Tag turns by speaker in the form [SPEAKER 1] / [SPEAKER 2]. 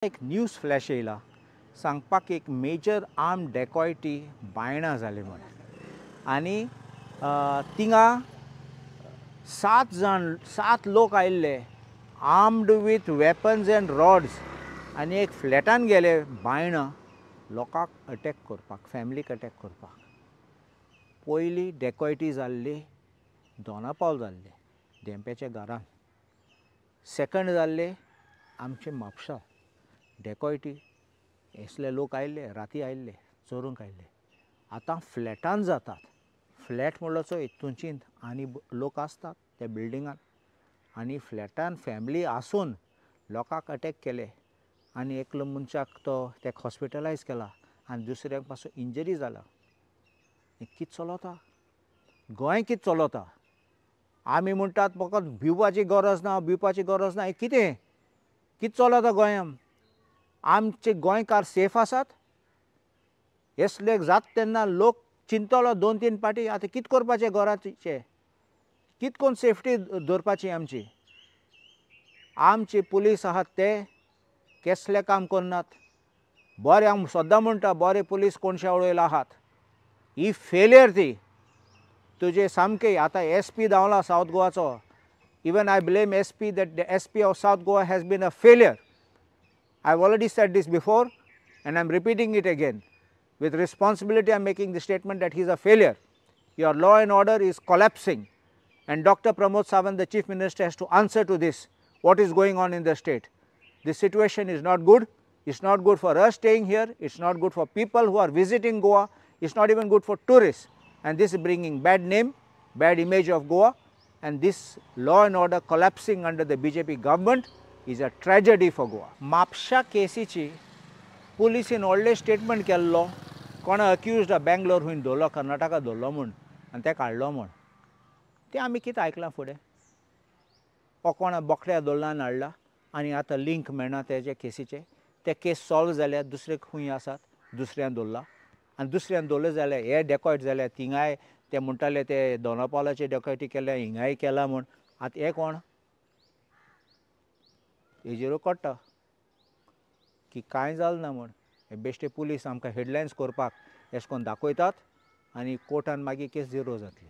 [SPEAKER 1] एक news flash येयला सांगपाक एक मेजर आर्म डेकॉयटी बायणां जाली म्हण आनी थिंगा 7 लोक आयिल्ले armed with weapons end rods आनी एक फ्लॅटान गेले बायणां लोकांक अटॅक करपाक, फॅमिलीक अटॅक करपाक. पयलीं डेकॉयटी जाल्ली दोनापावल जाल्ली धेंपेच्या घरान. सेकंड जाल्ले आमचे म्हापसा डेकॉयटी. असले लोक आयिल्ले राती आयिल्ले चोरूंक आयिल्ले. आतां फ्लॅटान जातात. फ्लॅट म्हणलो चो हितूंचींत आनी लोक आसतात त्या बिल्डिंगान आनी फ्लॅटान फॅमिली आसून लोकांक अटॅक केले आनी एकलो मनशाक ताका हॉस्पिटलायज केला आनी दुसऱ्याक पासून इंजरी जाला. कितें चलता? गोंय कितें चलता? आमी म्हणटात फकत भिवपाची गरज ना, भिवपाची गरज ना. हें कितें चलता गोंयांत? आमचे गोंयकार सेफ आसात? असले जाता तेन्ना लोक चिंतलो 2-3 पाटी आतां कितें करपाचें घराचें? कितें करून सेफ्टी दवरपाची आमची? आमचे पुलीस आहात ते कसलें काम करनात. बरे हांव सद्दां म्हणटा बरे पुलीस कोणशा उडयले आहात. ही फेलियर ती तुजे सामकें. आतां SP धांवला सावथ गोवाचो. Even I blame SP that the SP of South Goa has been a failure. I've already said this before and I'm repeating it again. With responsibility I'm making the statement that he's a failure. Your law and order is collapsing and Dr. Pramod Sawant, the Chief Minister, has to answer to this. What is going on in the state? This situation is not good. It's not good for us staying here. It's not good for people who are visiting Goa. It's not even good for tourists. And this is bringing bad name, bad image of Goa. And this law and order collapsing under the BJP government is a tragedy for Goa. म्हापशा केसीची पुलिसीन व्हडलें statement केल्लो. कोणा accused Bangalore हूंय दवरलो, कर्नाटका दवरलो म्हूण आनी ते काडलो म्हूण. तें आमी कितें आयकलां फुडें? हो कोणा बोकड्या दवरला आनी हाडला आनी आतां लिंक मेळना तेजे केसीचे. ते केस सॉल्व जाल्यार दुसरे खूंय आसात दुसऱ्यान दवरला आनी दुसऱ्यान दवरले जाल्यार हे डेकॉयट जाल्यार थिंगाय ते म्हणटाले ते दोनापावलाचे डेकॉयटी केल्या हिंगाय केला म्हूण. आतां हे कोण? हेजेरूय कळटा की कांय जालें ना म्हूण. हे बेश्टे पुलीस आमकां हेडलायन्स करपाक अशें करून दाखयतात आनी कोर्टान मागीर केस झिरो जातली.